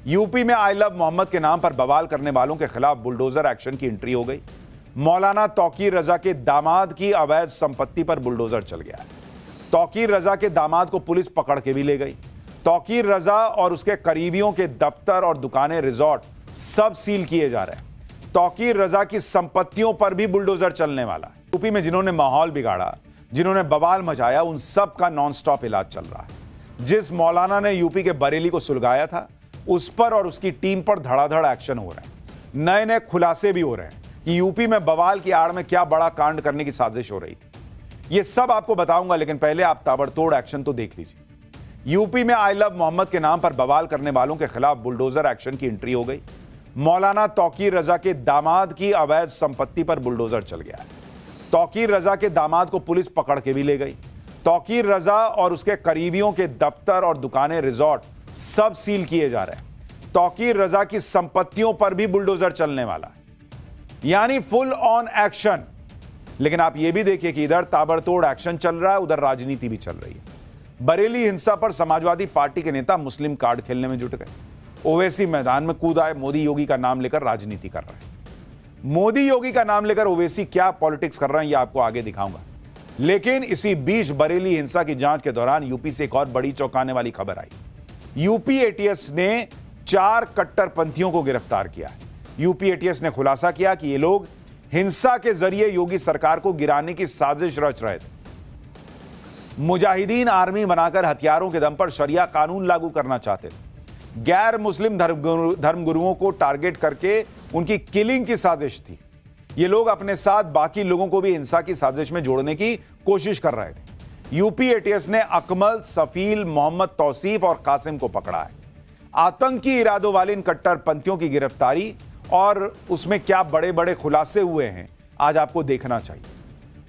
UP में I love Mohammad के नाम पर बवाल करने वालों के खिलाफ बुलडोजर एक्शन की एंट्री हो गई। मौलाना तौकीर रजा के दामाद की अवैध संपत्ति पर बुलडोजर चल गया है। तौकीर रजा के दामाद को पुलिस पकड़ के भी ले गई। तौकीर रजा और उसके करीबियों के दफ्तर और दुकानें, रिजॉर्ट सब सील किए जा रहे हैं। तौकीर रजा की संपत्तियों पर भी बुलडोजर चलने वाला है। यूपी में जिन्होंने माहौल बिगाड़ा, जिन्होंने बवाल मचाया, उन सब का नॉनस्टॉप इलाज चल रहा है। जिस मौलाना ने यूपी के बरेली को सुलगाया था, उस पर और उसकी टीम पर धड़ाधड़ एक्शन हो रहे हैं। नए नए खुलासे भी हो रहे हैं कि यूपी में बवाल की आड़ में क्या बड़ा कांड करने की साजिश हो रही थी। ये सब आपको बताऊंगा, लेकिन पहले आप ताबड़तोड़ एक्शन तो देख लीजिए। यूपी में आई लव मोहम्मद के नाम पर बवाल करने वालों के खिलाफ बुलडोजर एक्शन की एंट्री हो गई। मौलाना तौकीर रजा के दामाद की अवैध संपत्ति पर बुलडोजर चल गया है। तौकीर रजा के दामाद को पुलिस पकड़ के भी ले गई। तौकीर रजा और उसके करीबियों के दफ्तर और दुकानें, रिजॉर्ट सब सील किए जा रहे हैं। तौकीर रजा की संपत्तियों पर भी बुलडोजर चलने वाला है, यानी फुल ऑन एक्शन। लेकिन आप यह भी देखिए कि इधर ताबड़तोड़ एक्शन चल रहा है, उधर राजनीति भी चल रही है। बरेली हिंसा पर समाजवादी पार्टी के नेता मुस्लिम कार्ड खेलने में जुट गए। ओवैसी मैदान में कूद आए। मोदी योगी का नाम लेकर राजनीति कर रहे हैं। मोदी योगी का नाम लेकर ओवैसी क्या पॉलिटिक्स कर रहे हैं, यह आपको आगे दिखाऊंगा। लेकिन इसी बीच बरेली हिंसा की जांच के दौरान यूपी से एक और बड़ी चौंकाने वाली खबर आई। यूपी एटीएस ने 4 कट्टरपंथियों को गिरफ्तार किया है। यूपी एटीएस ने खुलासा किया कि ये लोग हिंसा के जरिए योगी सरकार को गिराने की साजिश रच रहे थे। मुजाहिदीन आर्मी बनाकर हथियारों के दम पर शरिया कानून लागू करना चाहते थे। गैर मुस्लिम धर्मगुरुओं को टारगेट करके उनकी किलिंग की साजिश थी। ये लोग अपने साथ बाकी लोगों को भी हिंसा की साजिश में जोड़ने की कोशिश कर रहे थे। यूपी एटीएस ने अकमल, सफील, मोहम्मद तौसीफ और कासिम को पकड़ा है। आतंकी इरादों वाले इन कट्टरपंथियों की गिरफ्तारी और उसमें क्या बड़े बड़े खुलासे हुए हैं, आज आपको देखना चाहिए।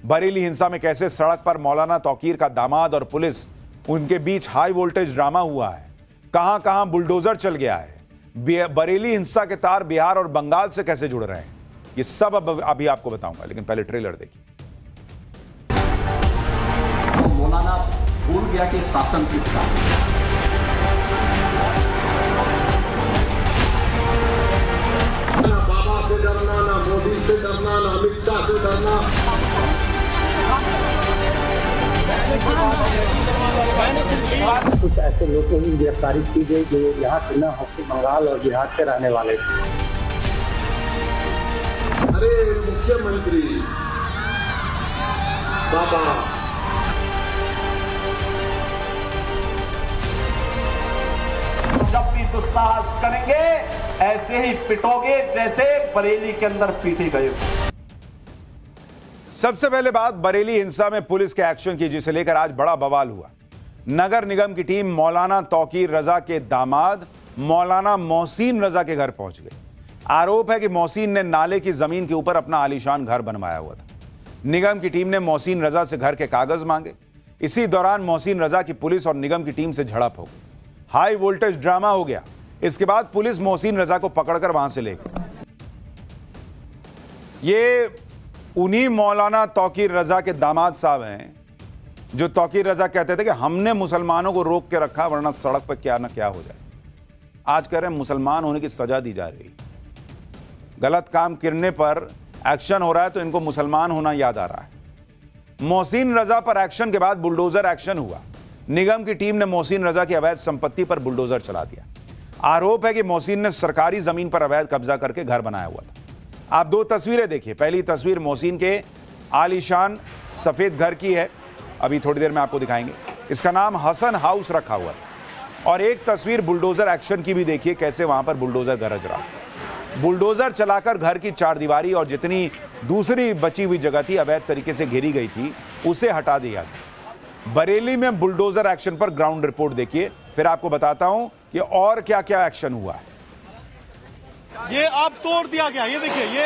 बरेली हिंसा में कैसे सड़क पर मौलाना तौकीर का दामाद और पुलिस, उनके बीच हाई वोल्टेज ड्रामा हुआ है, कहां कहां बुलडोजर चल गया है। बरेली हिंसा के तार बिहार और बंगाल से कैसे जुड़ रहे हैं, ये सब अब अभी आपको बताऊंगा। लेकिन पहले ट्रेलर देखिए। तो मौलाना भूल गया कि शासन किसका। ना बाबा से डरना, ना मोदी से डरना, ना अमित शाह से डरना। कुछ ऐसे लोगों की गिरफ्तारी की गई जो यहाँ से न होकर बंगाल और बिहार के रहने वाले थे। अरे मुख्यमंत्री बाबा, जब भी दुस्साहस करेंगे ऐसे ही पिटोगे जैसे बरेली के अंदर पीटे गए। सबसे पहले बात बरेली हिंसा में पुलिस के एक्शन की, जिसे लेकर आज बड़ा बवाल हुआ। नगर निगम की टीम मौलाना तौकीर रजा के दामाद मौलाना मोहसिन रजा के घर पहुंच गई। आरोप है कि मोहसिन ने नाले की जमीन के ऊपर अपना आलीशान घर बनवाया हुआ था। निगम की टीम ने मोहसिन रजा से घर के कागज मांगे। इसी दौरान मोहसिन रजा की पुलिस और निगम की टीम से झड़प हो गई। हाई वोल्टेज ड्रामा हो गया। इसके बाद पुलिस मोहसिन रजा को पकड़कर वहां से ले गई। ये उन्हीं मौलाना तौकीर रजा के दामाद साहब हैं जो तौकीर रजा कहते थे कि हमने मुसलमानों को रोक के रखा वरना सड़क पर क्या ना क्या हो जाए। आज कह रहे हैं मुसलमान होने की सजा दी जा रही। गलत काम करने पर एक्शन हो रहा है तो इनको मुसलमान होना याद आ रहा है। मोहसिन रजा पर एक्शन के बाद बुलडोजर एक्शन हुआ। निगम की टीम ने मोहसिन रजा की अवैध संपत्ति पर बुलडोजर चला दिया। आरोप है कि मोहसिन ने सरकारी जमीन पर अवैध कब्जा करके घर बनाया हुआ था। आप 2 तस्वीरें देखिए। पहली तस्वीर मोहसिन के आलीशान सफेद घर की है, अभी थोड़ी देर में आपको दिखाएंगे। इसका नाम हसन हाउस रखा हुआ है। और एक तस्वीर बुलडोजर एक्शन की भी देखिए, कैसे वहां पर बुलडोजर गरज रहा। बुलडोजर चलाकर घर की चारदीवारी और जितनी दूसरी बची हुई जगह थी अवैध तरीके से घेरी गई थी, उसे हटा दिया गया। बरेली में बुलडोजर एक्शन पर ग्राउंड रिपोर्ट देखिए, फिर आपको बताता हूं कि और क्या क्या एक्शन हुआ है। ये अब तोड़ दिया गया। ये देखिए, ये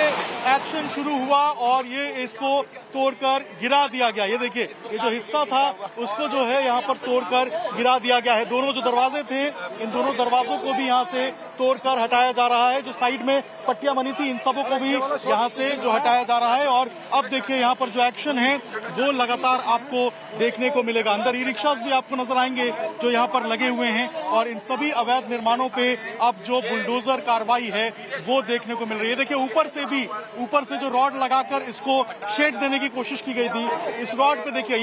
एक्शन शुरू हुआ और ये इसको तोड़कर गिरा दिया गया। ये देखिए, ये जो हिस्सा था उसको जो है यहाँ पर तोड़कर गिरा दिया गया है। दोनों जो दरवाजे थे, इन दोनों दरवाजों को भी यहाँ से तोड़कर हटाया जा रहा है। जो साइड में पट्टियां बनी थी इन सबों को भी यहाँ से जो हटाया जा रहा है। और अब देखिए यहाँ पर जो एक्शन है वो लगातार आपको देखने को मिलेगा। अंदर ई रिक्शास भी आपको नजर आएंगे जो यहाँ पर लगे हुए हैं और इन सभी अवैध निर्माणों पे अब जो बुलडोजर कार्रवाई है वो देखने को मिल रही है। देखिए ऊपर से जो रॉड लगाकर इसको शेड देने की कोशिश की गई थी, इस रॉड पे देखिए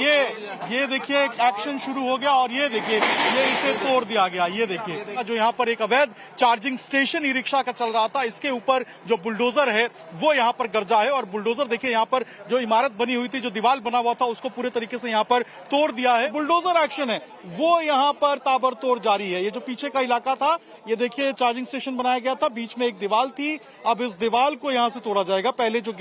ये देखिए एक्शन शुरू हो गया और ये देखिए ये इसे तोड़ दिया गया। ये देखिए जो यहाँ पर एक अवैध चार्जिंग स्टेशन ई रिक्शा का चल रहा था, इसके ऊपर जो बुलडोजर है वो यहाँ पर गरजा है और बुलडोजर देखिए यहाँ पर जो इमारत बनी हुई थी, जो दीवार बना हुआ था, उसको पूरे तरीके से यहाँ पर तोड़ दिया है। बुलडोजर एक्शन है वो यहाँ पर ताबड़तोड़ जारी है। ये जो पीछे का इलाका था, ये देखिए चार्जिंग स्टेशन बनाया गया था, बीच में एक दीवार थी, अब इस दीवार को यहाँ से तोड़ा जाएगा। पहले जो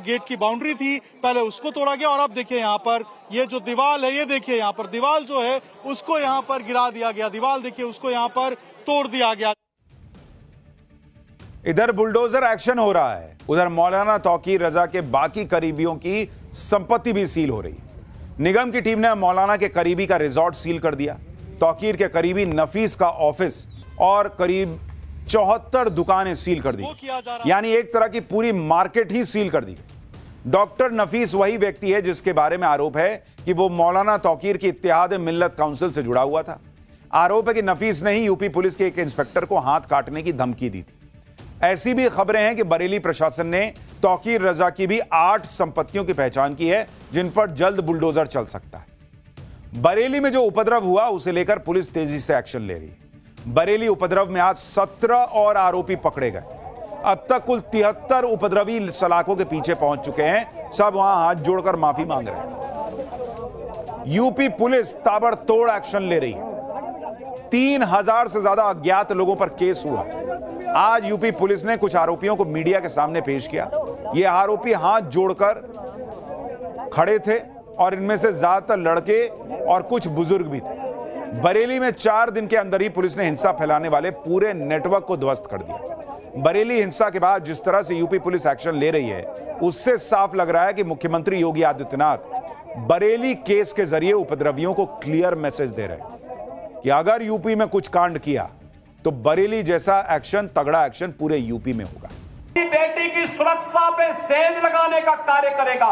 गेट की बाउंड्री थी पहले उसको तोड़ा गया और अब देखिए यहाँ पर ये जो दीवार है, ये देखिए यहाँ पर दीवार जो है उसको यहाँ पर गिरा दिया गया। दीवार देखिए उसको यहाँ पर तोड़ दिया गया। इधर बुलडोजर एक्शन हो रहा है, उधर मौलाना तौकीर रजा के बाकी करीबियों की संपत्ति भी सील हो रही है। निगम की टीम ने मौलाना के करीबी का रिजॉर्ट सील कर दिया। तौकीर के करीबी नफीस का ऑफिस और करीब 74 दुकानें सील कर दी, यानी एक तरह की पूरी मार्केट ही सील कर दी गई। डॉक्टर नफीस वही व्यक्ति है जिसके बारे में आरोप है कि वो मौलाना तौकीर की इत्तेहाद मिल्लत काउंसिल से जुड़ा हुआ था। आरोप है कि नफीस ने ही यूपी पुलिस के एक इंस्पेक्टर को हाथ काटने की धमकी दी थी। ऐसी भी खबरें हैं कि बरेली प्रशासन ने तौकीर रजा की भी 8 संपत्तियों की पहचान की है जिन पर जल्द बुलडोजर चल सकता है। बरेली में जो उपद्रव हुआ उसे लेकर पुलिस तेजी से एक्शन ले रही है। बरेली उपद्रव में आज 17 और आरोपी पकड़े गए। अब तक कुल 73 उपद्रवी सलाखों के पीछे पहुंच चुके हैं। सब वहां हाथ जोड़कर माफी मांग रहे हैं। यूपी पुलिस ताबड़तोड़ एक्शन ले रही है। 3000 से ज्यादा अज्ञात लोगों पर केस हुआ। आज यूपी पुलिस ने कुछ आरोपियों को मीडिया के सामने पेश किया। ये आरोपी हाथ जोड़कर खड़े थे और इनमें से ज्यादातर लड़के और कुछ बुजुर्ग भी थे। बरेली में 4 दिन के अंदर ही पुलिस ने हिंसा फैलाने वाले पूरे नेटवर्क को ध्वस्त कर दिया। बरेली हिंसा के बाद जिस तरह से यूपी पुलिस एक्शन ले रही है उससे साफ लग रहा है कि मुख्यमंत्री योगी आदित्यनाथ बरेली केस के जरिए उपद्रवियों को क्लियर मैसेज दे रहे हैं कि अगर यूपी में कुछ कांड किया तो बरेली जैसा एक्शन, तगड़ा एक्शन पूरे यूपी में होगा। बेटी की सुरक्षा पे सेंध लगाने का कार्य करेगा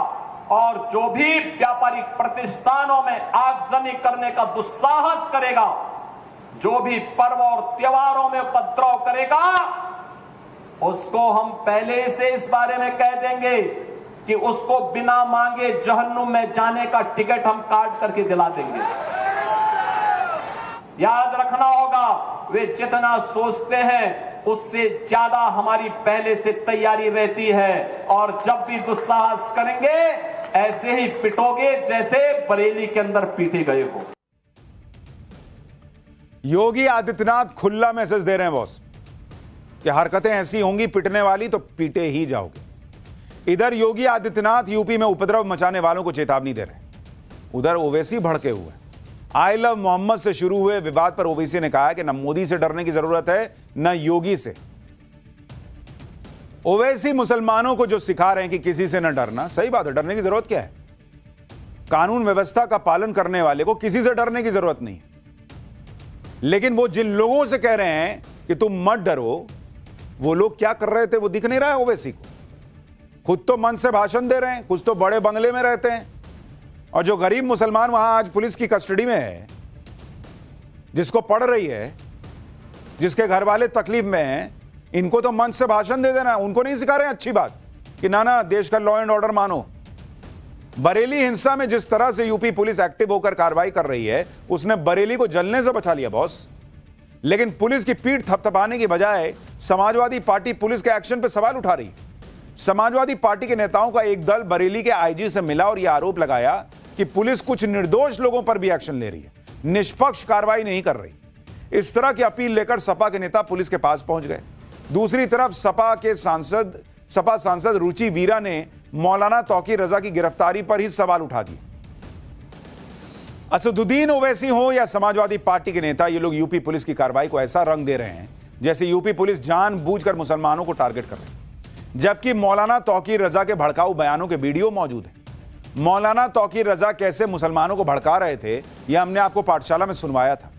और जो भी व्यापारिक प्रतिष्ठानों में आगजनी करने का दुस्साहस करेगा, जो भी पर्व और त्योहारों में उपद्रव करेगा, उसको हम पहले से इस बारे में कह देंगे कि उसको बिना मांगे जहन्नुम में जाने का टिकट हम काट करके दिला देंगे। याद रखना होगा, वे जितना सोचते हैं उससे ज्यादा हमारी पहले से तैयारी रहती है और जब भी दुस्साहस करेंगे ऐसे ही पिटोगे जैसे बरेली के अंदर पीटे गए हो। योगी आदित्यनाथ खुला मैसेज दे रहे हैं बॉस कि हरकतें ऐसी होंगी पिटने वाली तो पीटे ही जाओगे। इधर योगी आदित्यनाथ यूपी में उपद्रव मचाने वालों को चेतावनी दे रहे हैं, उधर ओवैसी भड़के हुए। आई लव मोहम्मद से शुरू हुए विवाद पर ओवैसी ने कहा कि न मोदी से डरने की जरूरत है न योगी से। ओवैसी मुसलमानों को जो सिखा रहे हैं कि किसी से न डरना, सही बात है, डरने की जरूरत क्या है? कानून व्यवस्था का पालन करने वाले को किसी से डरने की जरूरत नहीं है। लेकिन वो जिन लोगों से कह रहे हैं कि तुम मत डरो, वो लोग क्या कर रहे थे वो दिख नहीं रहा है ओवैसी को। खुद तो मन से भाषण दे रहे हैं, कुछ तो बड़े बंगले में रहते हैं, और जो गरीब मुसलमान वहां आज पुलिस की कस्टडी में है, जिसको पढ़ रही है, जिसके घर वाले तकलीफ में हैं, इनको तो मंच से भाषण दे देना, उनको नहीं सिखा रहे हैं अच्छी बात कि ना ना देश का लॉ एंड ऑर्डर मानो। बरेली हिंसा में जिस तरह से यूपी पुलिस एक्टिव होकर कार्रवाई कर रही है, उसने बरेली को जलने से बचा लिया बॉस। लेकिन पुलिस की पीठ थपथपाने की बजाय समाजवादी पार्टी पुलिस के एक्शन पर सवाल उठा रही। समाजवादी पार्टी के नेताओं का एक दल बरेली के आईजी से मिला और यह आरोप लगाया कि पुलिस कुछ निर्दोष लोगों पर भी एक्शन ले रही है, निष्पक्ष कार्रवाई नहीं कर रही। इस तरह की अपील लेकर सपा के नेता पुलिस के पास पहुंच गए। दूसरी तरफ सपा सांसद रुचि वीरा ने मौलाना तौकीर रजा की गिरफ्तारी पर ही सवाल उठा दिए। असदुद्दीन ओवैसी हो या समाजवादी पार्टी के नेता, ये लोग यूपी पुलिस की कार्रवाई को ऐसा रंग दे रहे हैं जैसे यूपी पुलिस जानबूझकर मुसलमानों को टारगेट कर रही है। जबकि मौलाना तौकीर रजा के भड़काऊ बयानों के वीडियो मौजूद हैं। मौलाना तौकीर रजा कैसे मुसलमानों को भड़का रहे थे, यह हमने आपको पाठशाला में सुनवाया था।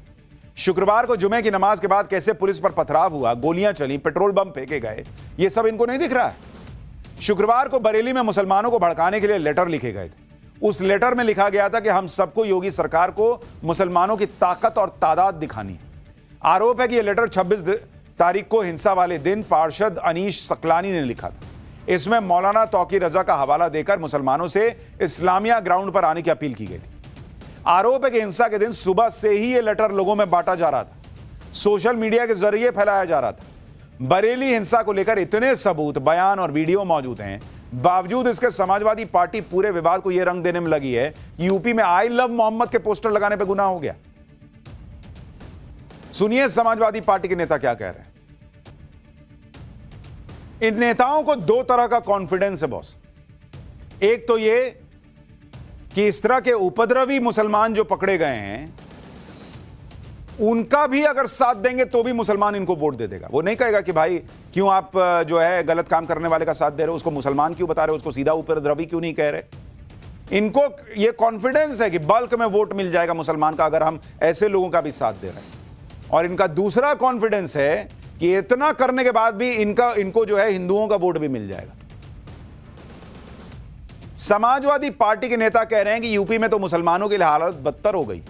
शुक्रवार को जुमे की नमाज के बाद कैसे पुलिस पर पथराव हुआ, गोलियां चली, पेट्रोल बम फेंके गए, ये सब इनको नहीं दिख रहा है। शुक्रवार को बरेली में मुसलमानों को भड़काने के लिए लेटर लिखे गए थे। उस लेटर में लिखा गया था कि हम सबको योगी सरकार को मुसलमानों की ताकत और तादाद दिखानी है। आरोप है कि यह लेटर 26 तारीख को हिंसा वाले दिन पार्षद अनीश सकलानी ने लिखा था। इसमें मौलाना तौकीर रजा का हवाला देकर मुसलमानों से इस्लामिया ग्राउंड पर आने की अपील की गई थी। आरोप है कि हिंसा के दिन सुबह से ही यह लेटर लोगों में बांटा जा रहा था, सोशल मीडिया के जरिए फैलाया जा रहा था। बरेली हिंसा को लेकर इतने सबूत, बयान और वीडियो मौजूद हैं, बावजूद इसके समाजवादी पार्टी पूरे विवाद को यह रंग देने में लगी है कि यूपी में आई लव मोहम्मद के पोस्टर लगाने पर गुनाह हो गया। सुनिए समाजवादी पार्टी के नेता क्या कह रहे हैं। इन नेताओं को दो तरह का कॉन्फिडेंस है बॉस। एक तो यह कि इस तरह के उपद्रवी मुसलमान जो पकड़े गए हैं उनका भी अगर साथ देंगे तो भी मुसलमान इनको वोट दे देगा। वो नहीं कहेगा कि भाई क्यों आप जो है गलत काम करने वाले का साथ दे रहे हो, उसको मुसलमान क्यों बता रहे हो, उसको सीधा उपद्रवी क्यों नहीं कह रहे। इनको ये कॉन्फिडेंस है कि बल्क में वोट मिल जाएगा मुसलमान का अगर हम ऐसे लोगों का भी साथ दे रहे हैं। और इनका दूसरा कॉन्फिडेंस है कि इतना करने के बाद भी इनको जो है हिंदुओं का वोट भी मिल जाएगा। समाजवादी पार्टी के नेता कह रहे हैं कि यूपी में तो मुसलमानों की हालत बदतर हो गई।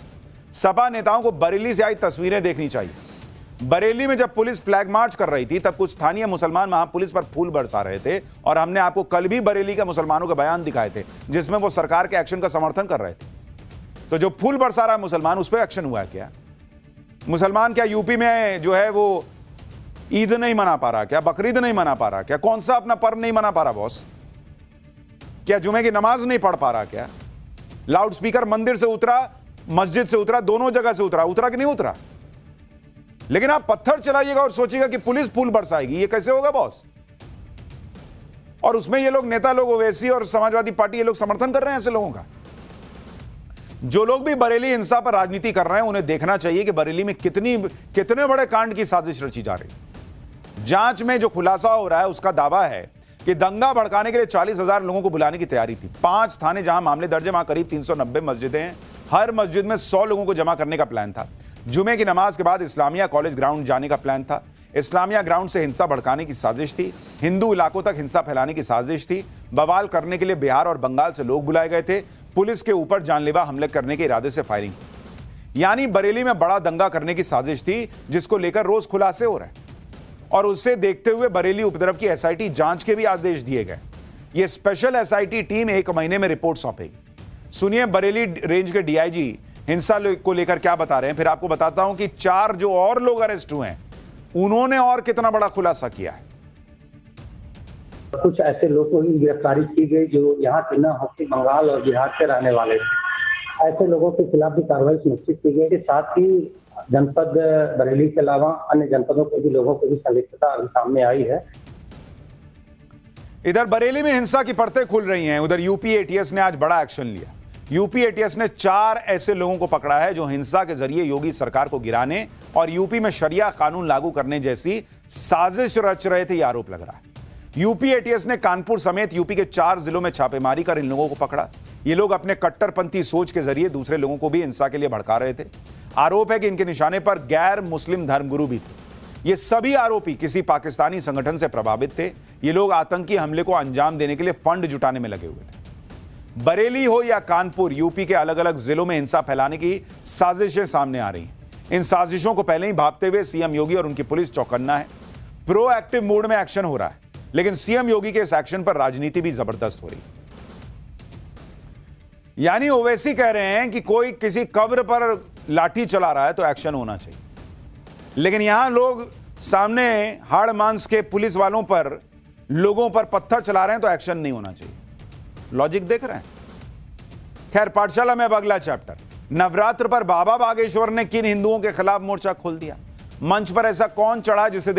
सपा नेताओं को बरेली से आई तस्वीरें देखनी चाहिए। बरेली में जब पुलिस फ्लैग मार्च कर रही थी तब कुछ स्थानीय मुसलमान वहां पुलिस पर फूल बरसा रहे थे और हमने आपको कल भी बरेली के मुसलमानों के बयान दिखाए थे जिसमें वो सरकार के एक्शन का समर्थन कर रहे थे। तो जो फूल बरसा रहा है मुसलमान, उस पर एक्शन हुआ है क्या? मुसलमान क्या यूपी में जो है वो ईद नहीं मना पा रहा क्या, बकरीद नहीं मना पा रहा क्या, कौन सा अपना पर्व नहीं मना पा रहा बॉस? क्या जुमे की नमाज नहीं पढ़ पा रहा क्या? लाउड स्पीकर मंदिर से उतरा, मस्जिद से उतरा, दोनों जगह से उतरा कि नहीं उतरा? लेकिन आप पत्थर चलाइएगा और सोचिएगा कि पुलिस फूल बरसाएगी, ये कैसे होगा बॉस? और उसमें ये लोग नेता लोग, ओवैसी और समाजवादी पार्टी, ये लोग समर्थन कर रहे हैं ऐसे लोगों का। जो लोग भी बरेली हिंसा पर राजनीति कर रहे हैं उन्हें देखना चाहिए कि बरेली में कितने बड़े कांड की साजिश रची जा रही। जांच में जो खुलासा हो रहा है उसका दावा है कि दंगा भड़काने के लिए 40,000 लोगों को बुलाने की तैयारी थी। 5 थाने जहां मामले दर्ज है वहां करीब 390 मस्जिदें हैं। हर मस्जिद में 100 लोगों को जमा करने का प्लान था। जुमे की नमाज के बाद इस्लामिया कॉलेज ग्राउंड जाने का प्लान था। इस्लामिया ग्राउंड से हिंसा भड़काने की साजिश थी। हिंदू इलाकों तक हिंसा फैलाने की साजिश थी। बवाल करने के लिए बिहार और बंगाल से लोग बुलाए गए थे। पुलिस के ऊपर जानलेवा हमले करने के इरादे से फायरिंग, यानी बरेली में बड़ा दंगा करने की साजिश थी जिसको लेकर रोज खुलासे हो रहे हैं। और उससे देखते हुए बरेली उपद्रव की एसआईटी जांच के भी आदेश दिए गए। यह स्पेशल एसआईटी टीम 1 महीने में रिपोर्ट सौंपेगी। सुनिए बरेली रेंज के डीआईजी हिंसा को लेकर क्या बता रहे हैं, फिर आपको बताता हूं कि 4 जो और लोग अरेस्ट हुए हैं उन्होंने और कितना बड़ा खुलासा किया है। कुछ ऐसे लोगों की गिरफ्तारी की गई जो यहाँ के न होकर बंगाल और बिहार के रहने वाले थे। ऐसे लोगों के खिलाफ भी कार्रवाई सुनिश्चित की गई। साथ ही जनपद बरेली के अलावा अन्य जनपदों के भी लोगों की भी संलिप्तता सामने आई है। इधर बरेली में हिंसा की परतें खुल रही हैं, उधर यूपी एटीएस ने आज बड़ा एक्शन लिया। यूपी एटीएस ने 4 ऐसे लोगों को पकड़ा है जो हिंसा के जरिए योगी सरकार को गिराने और यूपी में शरिया कानून लागू करने जैसी साजिश रच रहे थे, यह आरोप लग रहा है। यूपी एटीएस ने कानपुर समेत यूपी के 4 जिलों में छापेमारी कर इन लोगों को पकड़ा। ये लोग अपने कट्टरपंथी सोच के जरिए दूसरे लोगों को भी हिंसा के लिए भड़का रहे थे। आरोप है कि इनके निशाने पर गैर मुस्लिम धर्मगुरु भी थे। ये सभी आरोपी किसी पाकिस्तानी संगठन से प्रभावित थे। ये लोग आतंकी हमले को अंजाम देने के लिए फंड जुटाने में लगे हुए थे। बरेली हो या कानपुर, यूपी के अलग अलग जिलों में हिंसा फैलाने की साजिशें सामने आ रही हैं। इन साजिशों को पहले ही भांपते हुए सीएम योगी और उनकी पुलिस चौकन्ना है। प्रोएक्टिव मोड में एक्शन हो रहा है, लेकिन सीएम योगी के इस एक्शन पर राजनीति भी जबरदस्त हो रही है। यानी ओवैसी कह रहे हैं कि कोई किसी कब्र पर लाठी चला रहा है तो एक्शन होना चाहिए, लेकिन यहां लोग सामने हाड़ मांस के पुलिस वालों पर, लोगों पर पत्थर चला रहे हैं तो एक्शन नहीं होना चाहिए। लॉजिक देख रहे हैं। खैर, पाठशाला में अब अगला चैप्टर। नवरात्र पर बाबा बागेश्वर ने किन हिंदुओं के खिलाफ मोर्चा खोल दिया? मंच पर ऐसा कौन चढ़ा जिसे